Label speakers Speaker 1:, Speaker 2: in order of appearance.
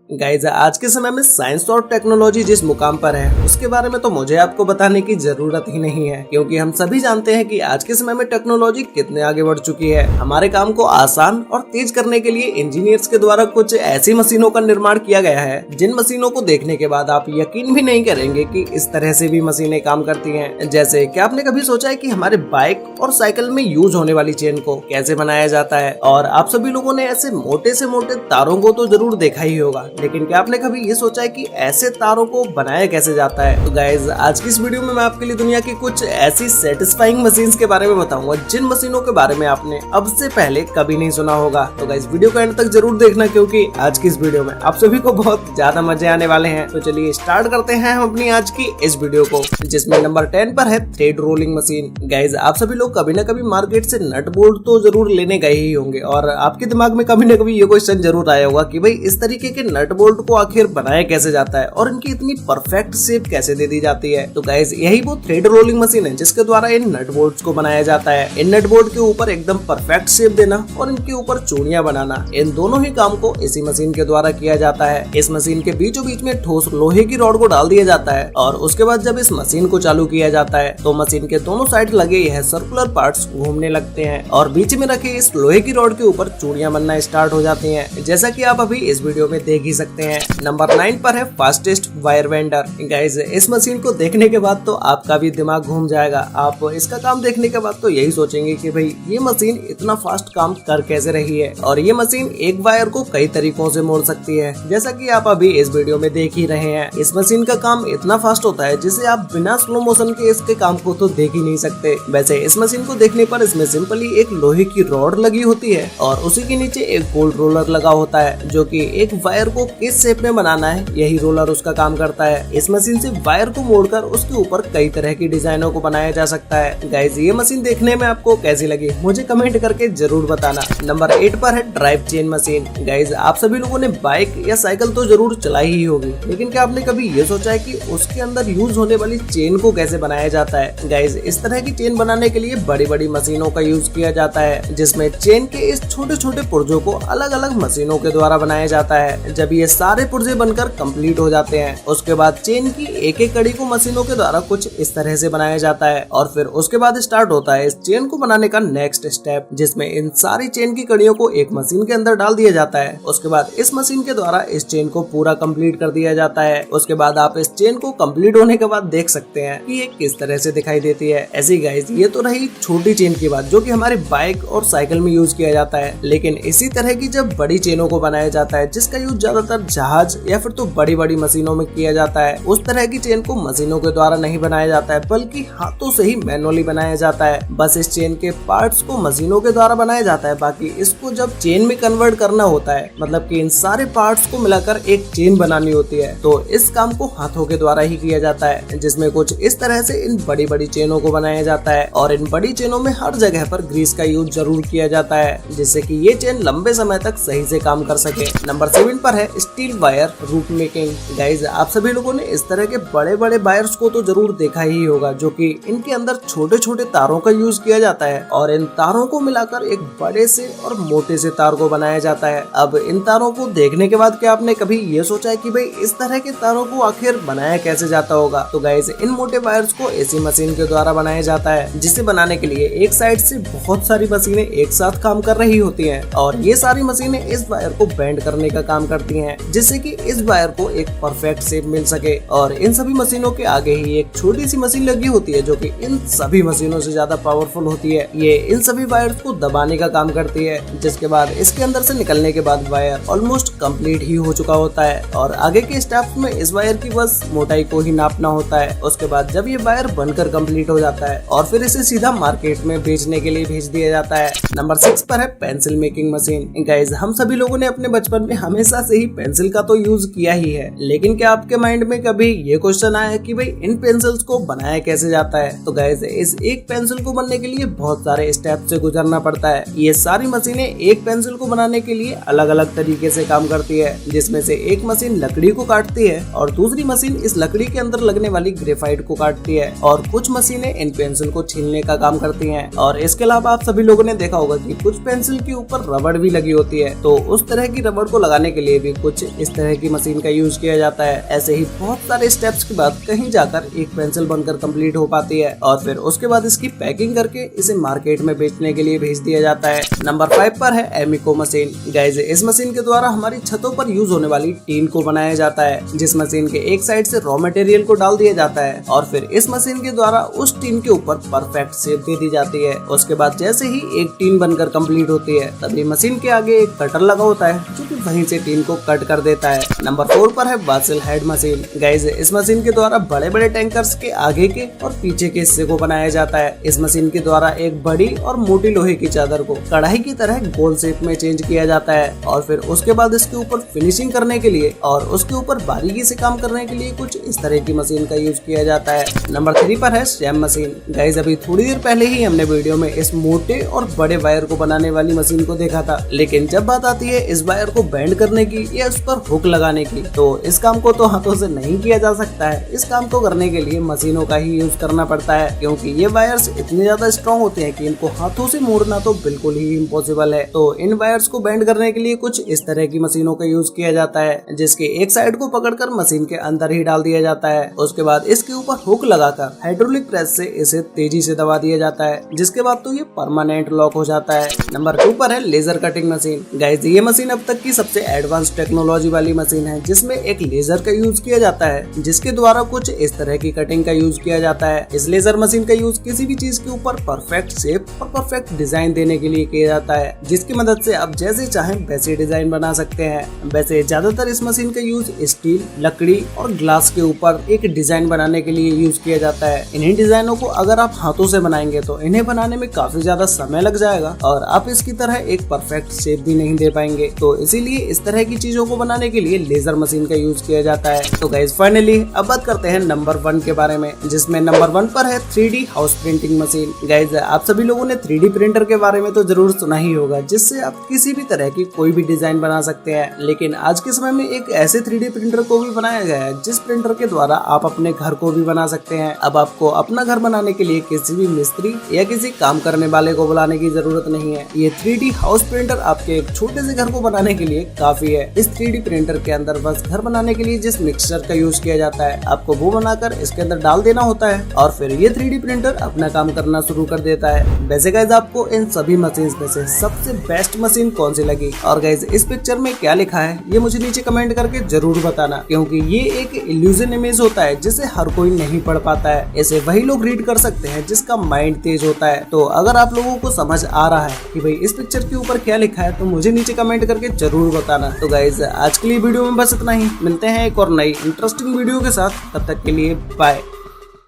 Speaker 1: Guys आज के समय में साइंस और टेक्नोलॉजी जिस मुकाम पर है उसके बारे में तो मुझे आपको बताने की जरूरत ही नहीं है, क्योंकि हम सभी जानते हैं कि आज के समय में टेक्नोलॉजी कितने आगे बढ़ चुकी है। हमारे काम को आसान और तेज करने के लिए इंजीनियर्स के द्वारा कुछ ऐसी मशीनों का निर्माण किया गया है जिन मशीनों को देखने के बाद आप यकीन भी नहीं करेंगे कि इस तरह से भी मशीनें काम करती हैं। जैसे क्या आपने कभी सोचा है कि हमारे बाइक और साइकिल में यूज होने वाली चेन को कैसे बनाया जाता है? और आप सभी लोगों ने ऐसे मोटे से मोटे तारों को तो जरूर देखा ही होगा, लेकिन क्या आपने कभी ये सोचा है कि ऐसे तारों को बनाया कैसे जाता है? तो गाइज आज की इस वीडियो में मैं आपके लिए दुनिया की कुछ ऐसी सेटिस्फाइंग मशीन्स के बारे में बताऊंगा जिन मशीनों के बारे में आपने अब से पहले कभी नहीं सुना होगा। तो गाइज वीडियो को एंड तक जरूर देखना, क्योंकि आज की इस वीडियो में आप सभी को बहुत ज्यादा मजे आने वाले हैं। तो चलिए स्टार्ट करते हैं हम अपनी आज की इस वीडियो को, जिसमें नंबर 10 पर है थ्रेड रोलिंग मशीन। गाइज आप सभी लोग कभी न कभी मार्केट से नट बोल्ट तो जरूर लेने गए ही होंगे और आपके दिमाग में कभी न कभी ये क्वेश्चन जरूर आया होगा कि भाई इस तरीके के नट बोल्ट को आखिर बनाया कैसे जाता है और इनकी इतनी परफेक्ट शेप कैसे दे दी जाती है। तो गाइस यही वो थ्रेड रोलिंग मशीन है जिसके द्वारा इन नट बोल्ट्स को बनाया जाता है। इन नट बोल्ट के ऊपर एकदम परफेक्ट शेप देना और इनके ऊपर चूड़ियां बनाना, इन दोनों ही काम को इसी मशीन के द्वारा किया जाता है। इस मशीन के बीचों बीच में ठोस लोहे की रॉड को डाल दिया जाता है और उसके बाद जब इस मशीन को चालू किया जाता है तो मशीन के दोनों साइड लगे यह सर्कुलर पार्ट्स घूमने लगते हैं और बीच में रखे इस लोहे की रॉड के ऊपर चूड़ियां बनना स्टार्ट हो जाती हैं, जैसा कि आप अभी इस वीडियो में देख ही सकते हैं। नंबर 9 पर है फास्टेस्ट वायर वेंडर। गाइस इस मशीन को देखने के बाद तो आपका भी दिमाग घूम जाएगा। आप इसका काम देखने के बाद तो यही सोचेंगे कि भाई ये मशीन इतना फास्ट काम कर कैसे रही है, और ये मशीन एक वायर को कई तरीकों से मोड़ सकती है, जैसा कि आप अभी इस वीडियो में देख ही रहे हैं। इस मशीन का काम इतना फास्ट होता है जिसे आप बिना स्लो मोशन के इसके काम को तो देख ही नहीं सकते। वैसे इस मशीन को देखने पर इसमें सिंपली एक लोहे की रॉड लगी होती है और उसी के नीचे एक गोल्ड रोलर लगा होता है, जो कि एक वायर को किस शेप में बनाना है यही रोलर उसका काम करता है। इस मशीन से वायर को मोड़कर उसके ऊपर कई तरह की डिजाइनों को बनाया जा सकता है। गाइस ये मशीन देखने में आपको कैसी लगी मुझे कमेंट करके जरूर बताना। नंबर 8 पर है ड्राइव चेन मशीन। गाइस आप सभी लोगों ने बाइक या साइकिल तो जरूर चलाई ही होगी, लेकिन क्या आपने कभी ये सोचा है कि उसके अंदर यूज होने वाली चेन को कैसे बनाया जाता है? गाइस इस तरह की चेन बनाने के लिए बड़ी बड़ी मशीनों का यूज किया जाता है, जिसमें चेन के इस छोटे छोटे पुर्जों को अलग अलग मशीनों के द्वारा बनाया जाता है। जब ये सारे पुर्जे बनकर कंप्लीट हो जाते हैं उसके बाद चेन की एक एक कड़ी को मशीनों के द्वारा कुछ इस तरह से बनाया जाता है और फिर उसके बाद स्टार्ट होता है इस चेन को बनाने का नेक्स्ट स्टेप, जिसमें इन सारी चेन की कड़ियों को एक मशीन के अंदर डाल दिया जाता है। उसके बाद इस मशीन के द्वारा इस चेन को पूरा कंप्लीट कर दिया जाता है। उसके बाद आप इस चेन को कंप्लीट होने के बाद देख सकते हैं कि ये किस तरह से दिखाई देती है। ऐसी गाइस ये तो रही छोटी चेन की बात जो कि हमारी बाइक और साइकिल में यूज किया जाता है, लेकिन इसी तरह की जब बड़ी चेनों को बनाया जाता है जिसका यूज ज्यादातर जहाज या फिर तो बड़ी बड़ी मशीनों में किया जाता है, उस तरह की चेन को मशीनों के द्वारा नहीं बनाया जाता है बल्कि हाथों से ही मैनुअली बनाया जाता है। बस इस चेन के पार्ट्स को मशीनों के द्वारा बनाया जाता है, बाकी इसको जब चेन में कन्वर्ट करना होता है, मतलब कि इन सारे पार्ट्स को मिलाकर एक चेन बनानी होती है, तो इस काम को हाथों के द्वारा ही किया जाता है, जिसमें कुछ इस तरह से इन बड़ी बड़ी चेनों को बनाया जाता है और इन बड़ी चेनों में हर जगह पर ग्रीस का यूज जरूर किया जाता है, जिससे कि ये चेन लंबे समय तक सही से काम कर सके। नंबर 7 पर है steel wire root making. Guys आप सभी लोगों ने इस तरह के बड़े बड़े वायर्स को तो जरूर देखा ही होगा, जो कि इनके अंदर छोटे छोटे तारों का यूज किया जाता है और इन तारों को मिलाकर एक बड़े से और मोटे से तार को बनाया जाता है। अब इन तारों को देखने के बाद क्या आपने कभी ये सोचा है कि भाई इस तरह के तारों को आखिर बनाया कैसे जाता होगा? तो गाइस इन मोटे वायर्स को इसी मशीन के द्वारा बनाया जाता है, जिसे बनाने के लिए एक साइड से बहुत सारी मशीनें एक साथ काम कर रही होती हैं और ये सारी मशीनें इस वायर को बेंड करने का काम करती हैं, जिससे कि इस वायर को एक परफेक्ट शेप मिल सके। और इन सभी मशीनों के आगे ही एक छोटी सी मशीन लगी होती है जो कि इन सभी मशीनों से ज्यादा पावरफुल होती है। ये इन सभी वायर्स को दबाने का काम करती है, जिसके बाद इसके अंदर से निकलने के बाद वायर ऑलमोस्ट कंप्लीट ही हो चुका होता है और आगे के स्टेप्स में इस वायर की बस मोटाई को ही नापना होता है। उसके बाद जब ये वायर बनकर कंप्लीट हो जाता है और फिर इसे सीधा मार्केट में बेचने के लिए भेज दिया जाता है। नंबर 6 पर है पेंसिल मेकिंग मशीन। गाइस हम सभी लोगों ने अपने बचपन में हमेशा से ही पेंसिल का तो यूज किया ही है, लेकिन क्या आपके माइंड में कभी ये क्वेश्चन आया कि भाई इन पेंसिल्स को बनाया कैसे जाता है? तो गाइस इस एक पेंसिल को बनने के लिए बहुत सारे स्टेप से गुजरना पड़ता है। ये सारी मशीनें एक पेंसिल को बनाने के लिए अलग अलग तरीके से काम करती है, जिसमें से एक मशीन लकड़ी को काटती है और दूसरी मशीन इस लकड़ी के अंदर लगने वाली ग्रेफाइट को काटती है और कुछ मशीनें इन पेंसिल को छीलने का काम करती हैं। और इसके अलावा आप सभी लोगों ने देखा होगा कि कुछ पेंसिल के ऊपर रबड़ भी लगी होती है, तो उस तरह की रबड़ को लगाने के लिए भी कुछ इस तरह की मशीन का यूज किया जाता है। ऐसे ही बहुत सारे स्टेप्स के बाद कहीं जाकर एक पेंसिल बनकर कंप्लीट हो पाती है और फिर उसके बाद इसकी पैकिंग करके इसे मार्केट में बेचने के लिए भेज दिया जाता है। नंबर 5 पर है एमिको मशीन। गाइस, इस मशीन के द्वारा हमारी छतों पर यूज होने वाली टीन को बनाया जाता है, जिस मशीन के एक साइड से रॉ मटेरियल को डाल दिया जाता है और फिर इस मशीन के द्वारा उस टीन के ऊपर परफेक्ट शेप दे दी जाती है। उसके बाद जैसे ही एक टीन बनकर कंप्लीट होती है तभी मशीन के आगे एक कटर लगा होता है जो कि वहीं से टीन को कट कर देता है। नंबर 4 पर है बासिल हेड मशीन। गाइस, इस मशीन के द्वारा बड़े बड़े टैंकर्स के आगे के और पीछे के हिस्से को बनाया जाता है। इस मशीन के द्वारा एक बड़ी और मोटी लोहे की चादर को कढ़ाई की तरह गोल शेप में चेंज किया जाता है और फिर उसके बाद इसके ऊपर फिनिशिंग करने के लिए और उसके ऊपर बारीकी से काम करने के लिए कुछ इस तरह की मशीन का यूज किया जाता है। नंबर 3 पर है स्टैम्प मशीन। गाइस, अभी थोड़ी देर पहले ही हमने वीडियो में इस मोटे और बड़े वायर को बनाने वाली मशीन को देखा था, लेकिन जब बात आती है इस वायर को बेंड करने की या उस पर हुक लगाने की, तो इस काम को तो हाथों से नहीं किया जा सकता है। इस काम को करने के लिए मशीनों का ही यूज करना पड़ता है, क्योंकि ये वायर्स इतने ज्यादा स्ट्रॉन्ग होते हैं कि इनको हाथों से मोड़ना तो बिल्कुल ही इम्पॉसिबल है। तो इन वायर्स को बेंड करने के लिए कुछ इस तरह की मशीनों का यूज किया जाता है, जिसके एक साइड को पकड़कर मशीन के अंदर ही डाल दिया जाता है। उसके बाद इसके ऊपर हुक लगाकर हाइड्रोलिक प्रेस से इसे तेजी से दबा दिया जाता है, जिसके बाद तो ये परमानेंट लॉक हो जाता है। नंबर 2 पर है लेजर कटिंग मशीन। गाइस, ये मशीन अब तक की सबसे एडवांस टेक्नोलॉजी वाली मशीन है, जिसमें एक लेजर का यूज किया जाता है, जिसके द्वारा कुछ इस तरह की कटिंग का यूज किया जाता है। इस लेजर मशीन का यूज किसी भी चीज के ऊपर परफेक्ट शेप और परफेक्ट डिजाइन देने के लिए किया जाता है, जिसकी मदद से आप जैसे चाहें वैसे डिजाइन बना सकते हैं। वैसे ज्यादातर इस मशीन का यूज स्टील, लकड़ी और ग्लास के ऊपर एक डिजाइन बनाने के लिए यूज किया जाता है। इन्हीं डिजाइनों को अगर आप हाथों से बनाएंगे तो इन्हें बनाने में काफी ज्यादा समय लग जाएगा और आप इसकी तरह एक परफेक्ट शेप भी नहीं दे पाएंगे। तो इसीलिए इस तरह की चीजों को बनाने के लिए लेजर मशीन का यूज किया जाता है। तो गाइस, फाइनली अब बात करते हैं नंबर 1 के बारे में, जिसमें नंबर 1 पर है 3D house printing machine. Guys, आप सभी लोगों ने 3D प्रिंटर के बारे में तो जरूर सुना ही होगा, जिससे आप किसी भी तरह की कोई भी डिजाइन बना सकते हैं। लेकिन आज के समय में एक ऐसे 3D प्रिंटर को भी बनाया गया है जिस प्रिंटर के द्वारा आप अपने घर को भी बना सकते हैं। अब आपको अपना घर बनाने के लिए किसी भी मिस्त्री या किसी काम करने वाले को बुलाने की जरूरत नहीं है। ये 3D हाउस प्रिंटर आपके एक छोटे से घर को बनाने के लिए काफी है। इस 3D प्रिंटर के अंदर बस घर बनाने के लिए जिस मिक्सचर का यूज किया जाता है, आपको वो बनाकर इसके अंदर डाल देना होता है और फिर ये 3D प्रिंटर अपना काम करना शुरू कर देता है। वैसे गाइस, आपको इन सभी मशीन में से सबसे बेस्ट मशीन कौन सी लगी और गाइस इस पिक्चर में क्या लिखा है ये मुझे नीचे कमेंट करके जरूर बताना, क्योंकि ये एक इल्यूजन इमेज होता है जिसे हर कोई नहीं पढ़ पाता है। इसे वही लोग रीड कर सकते हैं जिसका माइंड तेज होता है। तो अगर आप लोगों को समझ आ रहा है कि भाई इस पिक्चर के ऊपर क्या लिखा है तो मुझे नीचे कमेंट करके जरूर बताना। तो गाइस, आज के लिए वीडियो में बस इतना ही। मिलते हैं एक और नई इंटरेस्टिंग वीडियो के साथ, तब तक के लिए बाय।